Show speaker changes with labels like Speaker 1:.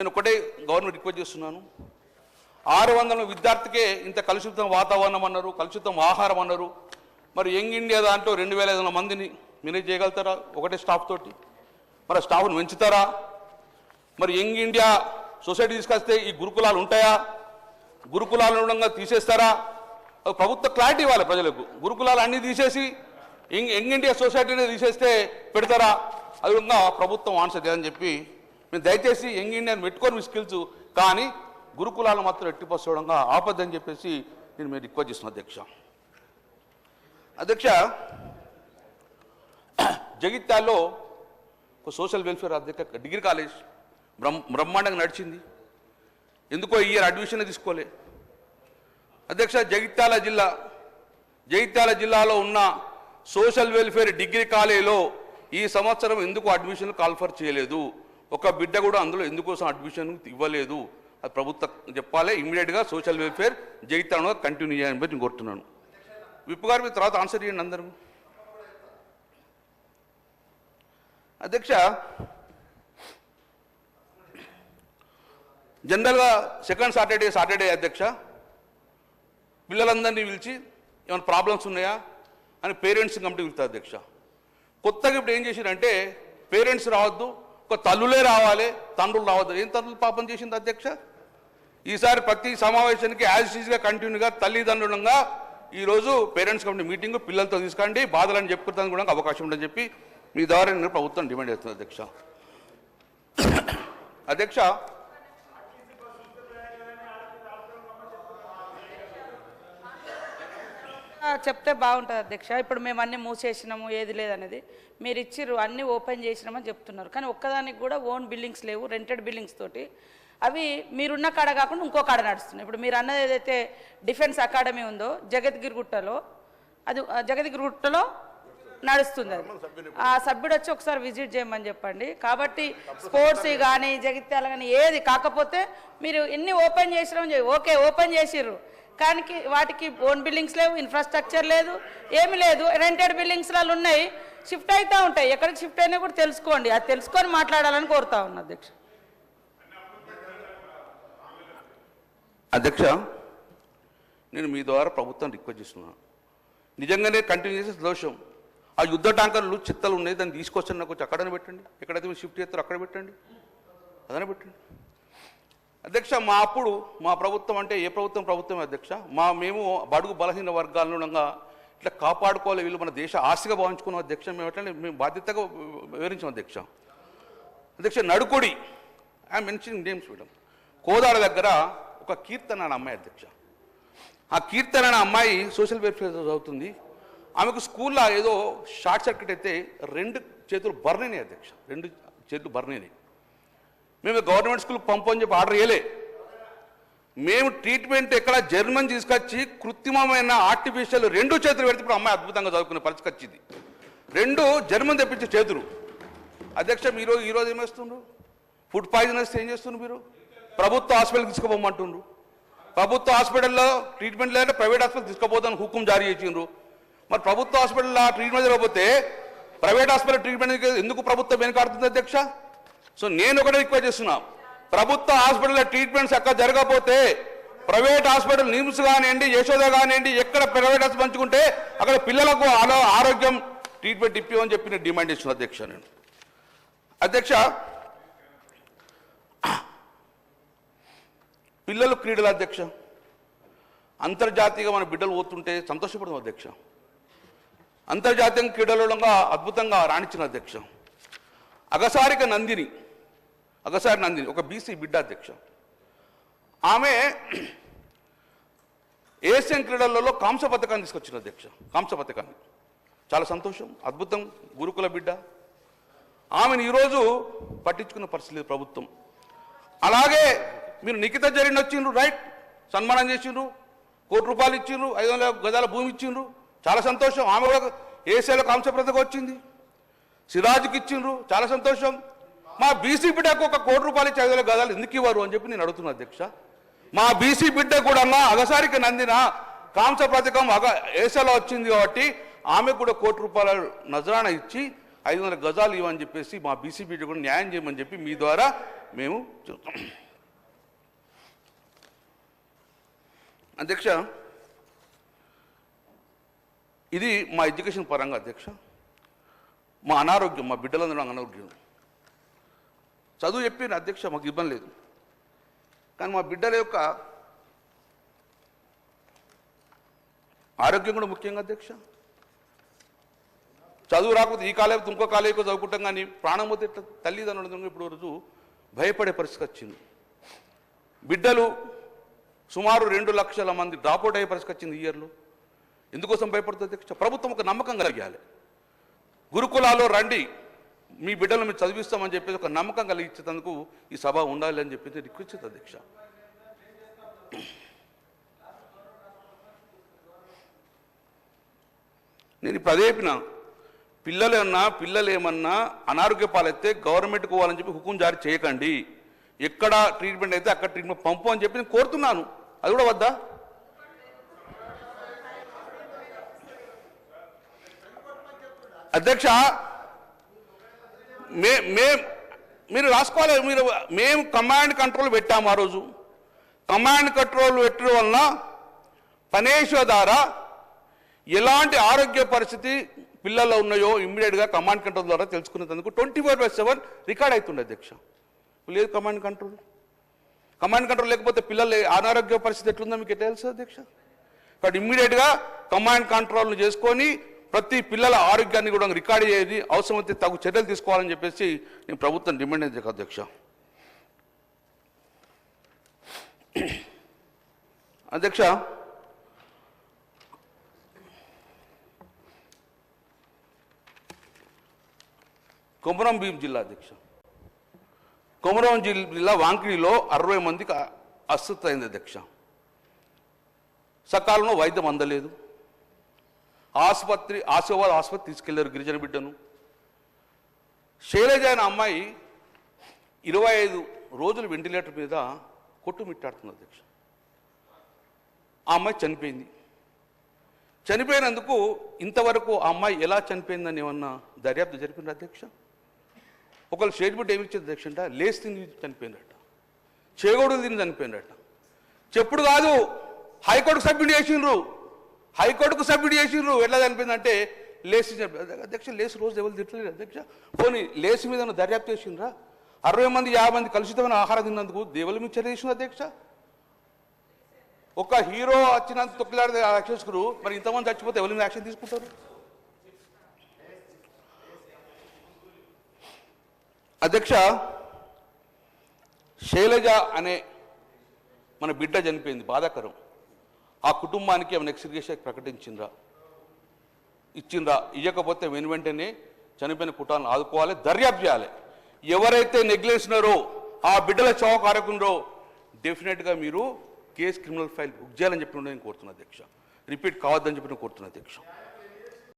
Speaker 1: నేను ఒకటే government request చేస్తున్నాను. 600 విద్యార్థికే ఇంత కలుషితం వాతావరణం అన్నారు, కలుషితం ఆహారం అన్నారు. మరి యంగ్ ఇండియా దాంట్లో 2500 మందిని మేనేజ్ చేయగలుగుతారా ఒకటే స్టాఫ్ తోటి? మరి స్టాఫ్ను పెంచుతారా? మరి యంగ్ ఇండియా సొసైటీ తీసుకొస్తే ఈ గురుకులాలు ఉంటాయా? గురుకులాలు ఉండగా తీసేస్తారా? ప్రభుత్వ క్లారిటీ ఇవ్వాలి ప్రజలకు. గురుకులాలు అన్నీ తీసేసి యంగ్ ఇండియా సొసైటీని తీసేస్తే పెడతారా? అది విధంగా ప్రభుత్వం ఆన్సర్ చేయాలని చెప్పి మేము దయచేసి యంగ్ ఇండియాని పెట్టుకొని మీ స్కిల్స్, కానీ గురుకులాలు మాత్రం ఎట్టిపోవడంగా ఆపద్దని చెప్పేసి నేను మీరు రిక్వెస్ట్ చేస్తున్నాను. అధ్యక్ష, జగిత్యాల్లో ఒక సోషల్ వెల్ఫేర్ అధ్యక్ష డిగ్రీ కాలేజ్ బ్రహ్మాండంగా నడిచింది. ఎందుకో ఈ ఇయర్ అడ్మిషన్ తీసుకోలే. అధ్యక్ష, జగిత్యాల జిల్లాలో ఉన్న సోషల్ వెల్ఫేర్ డిగ్రీ కాలేజీలో ఈ సంవత్సరం ఎందుకు అడ్మిషన్ కాల్ఫర్ చేయలేదు? ఒక బిడ్డ కూడా అందులో ఎందుకోసం అడ్మిషన్ ఇవ్వలేదు? అది ప్రభుత్వం చెప్పాలి. ఇమ్మీడియట్గా సోషల్ వెల్ఫేర్ జగిత్యాలలో కంటిన్యూ చేయాలని నేను కోరుతున్నాను. విప్పు గారు మీ తర్వాత ఆన్సర్ చేయండి అందరూ. అధ్యక్ష, జనరల్గా సెకండ్ సాటర్డే అధ్యక్ష పిల్లలందరినీ పిలిచి ఏమైనా ప్రాబ్లమ్స్ ఉన్నాయా అని పేరెంట్స్ కమిటీ పిలుస్తారు అధ్యక్ష. కొత్తగా ఇప్పుడు ఏం చేశారంటే పేరెంట్స్ రావద్దు, ఒక తల్లులే రావాలి, తండ్రులు రావద్దు. ఏం తండ్రులు పాపం చేసింది అధ్యక్ష? ఈసారి ప్రతి సమావేశానికి యాజ్ ఈజ్గా కంటిన్యూగా తల్లిదండ్రులంగా ఈరోజు పేరెంట్స్ కమిటీ మీటింగ్ పిల్లలతో తీసుకోండి, బాధలని చెప్పుకోవడానికి కూడా అవకాశం ఉందని చెప్పి మీ ద్వారా నేను ప్రభుత్వం డిమాండ్ చేస్తుంది అధ్యక్ష. అధ్యక్ష,
Speaker 2: చెప్తే బాగుంటుంది అధ్యక్ష. ఇప్పుడు మేము అన్నీ మూసేసినాము, ఏది లేదనేది మీరు ఇచ్చిర్రు, అన్నీ ఓపెన్ చేసినామని చెప్తున్నారు. కానీ ఒక్కదానికి కూడా ఓన్ బిల్డింగ్స్ లేవు, రెంటెడ్ బిల్డింగ్స్ తోటి అవి మీరున్న కాడ కాకుండా ఇంకో కాడ నడుస్తున్నాయి. ఇప్పుడు మీరు అన్నది ఏదైతే డిఫెన్స్ అకాడమీ ఉందో జగద్గిరిగుట్టలో, అది జగద్గిరిగుట్టలో నడుస్తుంది. అది ఆ సభ్యుడు వచ్చి ఒకసారి విజిట్ చేయమని చెప్పండి. కాబట్టి స్పోర్ట్స్ కానీ జగిత్యాల కానీ ఏది కాకపోతే మీరు ఎన్ని ఓపెన్ చేసినామని ఓకే ఓపెన్ చేసిర్రు, కానీ వాటికి ఓన్ బిల్డింగ్స్ లేవు, ఇన్ఫ్రాస్ట్రక్చర్ లేదు, ఏమి లేదు. రెంటెడ్ బిల్డింగ్స్లలో ఉన్నాయి, షిఫ్ట్ అవుతూ ఉంటాయి. ఎక్కడికి షిఫ్ట్ అయినా కూడా తెలుసుకోండి, అది తెలుసుకొని మాట్లాడాలని కోరుతా ఉన్నా అధ్యక్ష.
Speaker 1: అధ్యక్ష, నేను మీ ద్వారా ప్రభుత్వం రిక్వెస్ట్ చేస్తున్నాను. నిజంగానే కంటిన్యూ చేసే దోషం. ఆ యుద్ధ ట్యాంకర్లు చిత్తలు ఉన్నాయి, దాన్ని తీసుకొచ్చి నాకు వచ్చి అక్కడనే పెట్టండి. ఎక్కడైతే మీరు షిఫ్ట్ చేస్తారో అక్కడ పెట్టండి, అదనే పెట్టండి. అధ్యక్ష, మా ప్రభుత్వం అంటే ఏ ప్రభుత్వమే అధ్యక్ష. మేము బడుగు బలహీన వర్గాలను ఇట్లా కాపాడుకోవాలి, వీళ్ళు మన దేశ ఆస్తిగా భావించుకున్నాం అధ్యక్ష. మేము ఎట్లా మేము బాధ్యతగా వివరించాం అధ్యక్ష. అధ్యక్ష, నడుకొడి I mentioning names madam, Kodad దగ్గర ఒక కీర్తన అనే అమ్మాయి అధ్యక్ష. ఆ కీర్తన అనే అమ్మాయి సోషల్ వెల్ఫేర్ చదువుతుంది. ఆమెకు స్కూల్లో ఏదో షార్ట్ సర్క్యూట్ అయితే 2 చేతులు బర్నేనే అధ్యక్ష, 2 చేతులు బర్నేనే. మేము గవర్నమెంట్ స్కూల్కి పంపని చెప్పి ఆర్డర్ చేయలే. మేము ట్రీట్మెంట్ ఎక్కడ జర్మన్ తీసుకొచ్చి కృత్రిమమైన ఆర్టిఫిషియల్ 2 చేతులు పెడితే ఇప్పుడు అమ్మాయి అద్భుతంగా చదువుకునే పరిస్థితి వచ్చింది. 2 జర్మన్ తెప్పించే చేతులు. అధ్యక్ష, మీరు ఈరోజు ఏమేస్తుండ్రు? ఫుడ్ పాయిజన్ వస్తే ఏం చేస్తున్నారు మీరు? ప్రభుత్వ హాస్పిటల్కి తీసుకుపోమంటుండ్రు. ప్రభుత్వ హాస్పిటల్లో ట్రీట్మెంట్ లేదంటే ప్రైవేట్ హాస్పిటల్ తీసుకుపోతాను హుకుం జారీ చేసిండ్రు. మరి ప్రభుత్వ హాస్పిటల్లో ట్రీట్మెంట్ జరగకపోతే ప్రైవేట్ హాస్పిటల్ ట్రీట్మెంట్ ఎందుకు ప్రభుత్వం వెనుకాడుతుంది అధ్యక్ష? సో నేను ఒకటే రిక్వెస్ట్ చేస్తున్నా, ప్రభుత్వ హాస్పిటల్లో ట్రీట్మెంట్స్ అక్కడ జరగకపోతే ప్రైవేట్ హాస్పిటల్ నిమ్స్ కానివ్వండి, యశోద కానివ్వండి, ఎక్కడ ప్రైవేట్ హాస్పిటల్ పంచుకుంటే అక్కడ పిల్లలకు ఆరోగ్యం ట్రీట్మెంట్ ఇప్పిమని చెప్పి నేను డిమాండ్ చేస్తున్నా అధ్యక్ష. నేను అధ్యక్ష, పిల్లలు క్రీడలు అధ్యక్ష, అంతర్జాతీయంగా మన బిడ్డలు పోతుంటే సంతోషపడదాం అధ్యక్ష. అంతర్జాతీయ క్రీడలలో అద్భుతంగా రాణించిన అధ్యక్ష. అగసారి నందిని ఒక బీసీ బిడ్డ అధ్యక్ష. ఆమె ఏషియన్ క్రీడలలో కాంస్య పథకాన్ని తీసుకొచ్చిన అధ్యక్ష. కాంస్య పథకాన్ని చాలా సంతోషం, అద్భుతం, గురుకుల బిడ్డ. ఆమెను ఈరోజు పట్టించుకున్న పరిస్థితి లేదు ప్రభుత్వం. అలాగే మీరు నిఖిత జరిగిన వచ్చిండ్రు, రైట్, సన్మానం చేసిండ్రు, ₹1 ఇచ్చిండ్రు, 500 గజాల భూమి ఇచ్చిండ్రు, చాలా సంతోషం. ఆమె కూడా ఏషియాలో కాంస్య పథకం వచ్చింది. సిరాజ్కి ఇచ్చిండ్రు, చాలా సంతోషం. మా బీసీ బిడ్డకు ₹1 ఇచ్చి 500 గజాలు ఎందుకు ఇవ్వరు అని చెప్పి నేను అడుగుతున్నా అధ్యక్ష. మా బీసీ బిడ్డ కూడా అగసారికి నందిన కాంస్య పథకం ఏషియాలో వచ్చింది కాబట్టి ఆమెకు కూడా ₹1 నజరానా ఇచ్చి 500 గజాలు ఇవ్వని చెప్పేసి మా బీసీ బిడ్డ కూడా న్యాయం చేయమని చెప్పి మీ ద్వారా మేము చెబుతాం. అధ్యక్ష, ఇది మా ఎడ్యుకేషన్ పరంగా అధ్యక్ష. మా అనారోగ్యం, మా బిడ్డలందరూ అనారోగ్యం. చదువు చెప్పిన అధ్యక్ష మాకు ఇబ్బంది లేదు, కానీ మా బిడ్డల యొక్క ఆరోగ్యం కూడా ముఖ్యంగా అధ్యక్ష. చదువు రాకపోతే ఈ కాలేజీ ఇంకో కాలేజీకో చదువుకుంటాం, కానీ ప్రాణం పోతే తల్లిదండ్రులు ఇప్పుడు రోజు భయపడే పరిస్థితి వచ్చింది. బిడ్డలు సుమారు 2 లక్షల మంది డ్రాప్అవుట్ అయ్యే పరిస్థితి వచ్చింది ఈ ఇయర్లో. ఎందుకోసం భయపడుతుంది అధ్యక్ష? ప్రభుత్వం ఒక నమ్మకం కలిగాలి. గురుకులాల్లో రండి, మీ బిడ్డలు మీరు చదివిస్తామని చెప్పేసి ఒక నమ్మకం కలిగించేందుకు ఈ సభ ఉండాలి అని చెప్పేసి రిక్వెస్ట్ చేస్తుంది అధ్యక్ష. నేను ఇప్పుడు అదే చెప్పిన, పిల్లలు ఏమన్నా అనారోగ్య పాలైతే గవర్నమెంట్కి పోవాలని చెప్పి హుకుం జారీ చేయకండి. ఎక్కడ ట్రీట్మెంట్ అయితే అక్కడ ట్రీట్మెంట్ పంపు అని చెప్పి నేను కోరుతున్నాను. అది కూడా వద్దా? అధ్యక్ష, మీరు రాసుకోవాలి. మేము కమాండ్ కంట్రోల్ పెట్టాము ఆ రోజు. కమాండ్ కంట్రోల్ పెట్టడం వలన పనేశ్వ ద్వారా ఎలాంటి ఆరోగ్య పరిస్థితి పిల్లల్లో ఉన్నాయో ఇమ్మీడియట్గా కమాండ్ కంట్రోల్ ద్వారా తెలుసుకునేందుకు 24/7 రికార్డ్ అవుతుండే అధ్యక్ష. లేదు కమాండ్ కంట్రోల్ లేకపోతే పిల్లల అనారోగ్య పరిస్థితి ఎట్లుందో మీకు తెలుసు అధ్యక్ష. కాబట్టి ఇమ్మీడియట్గా కమాండ్ కంట్రోల్ను చేసుకొని ప్రతి పిల్లల ఆరోగ్యాన్ని కూడా రికార్డ్ చేయాలి, అవసరమైతే తగు చర్యలు తీసుకోవాలని చెప్పేసి నేను ప్రభుత్వం డిమాండ్ చేశాను అధ్యక్ష. అధ్యక్ష, కొమరం భీం జిల్లా అధ్యక్ష, కొమరం జిల్లా వాంకిడిలో 60 మందికి అస్వస్థ అయింది అధ్యక్ష. సకాలంలో వైద్యం అందలేదు. ఆశీర్వాద్ ఆసుపత్రి తీసుకెళ్లారు గిరిజన బిడ్డను. శైలజ అనే అమ్మాయి 25 రోజులు వెంటిలేటర్ మీద కొట్టుమిట్టాడుతుంది అధ్యక్ష. ఆ అమ్మాయి చనిపోయింది. చనిపోయినందుకు ఇంతవరకు ఆ అమ్మాయి ఎలా చనిపోయిందని ఏమన్నా దర్యాప్తు జరిపింది అధ్యక్ష? ఒకళ్ళు స్టేట్మెంట్ ఏమి ఇచ్చింది అధ్యక్ష అంట, లేచి తిని చనిపోయిందట, చేగోడు తిని చనిపోయిందట. చెప్పుడు కాదు, హైకోర్టుకు సబ్మిట్ చేసిండ్రు. ఎట్లా చనిపోయిందంటే లేచి అధ్యక్ష. లేచి రోజు ఎవరు తిట్టలేదు అధ్యక్ష. పోనీ లేచి మీద దర్యాప్తు చేసిండ్రా? 60 మంది 50 మంది కలుషితమైన ఆహారం తిన్నందుకు దేవుల మీద చర్య చేసింది అధ్యక్ష. ఒక హీరో వచ్చినంత తొక్కిలాడే రక్షకుడు, మరి ఇంతమంది చచ్చిపోతే ఎవరి మీద యాక్షన్ తీసుకుంటారు అధ్యక్ష? శైలజ అనే మన బిడ్డ చనిపోయింది, బాధాకరం. ఆ కుటుంబానికి ఏమైనా ఎక్స్గ్రేషన్ ప్రకటించిండ్రా? ఇవ్వకపోతే వెంటనే చనిపోయిన కుటుంబాలను ఆదుకోవాలి, దర్యాప్తు చేయాలి. ఎవరైతే నెగ్లెన్స్నారో ఆ బిడ్డల చావు కారకుండో డెఫినెట్గా మీరు కేసు క్రిమినల్ ఫైల్ బుక్ చేయాలని చెప్పి నేను కోరుతున్నా అధ్యక్ష. రిపీట్ కావద్దని చెప్పి నేను కోరుతున్నా అధ్యక్ష.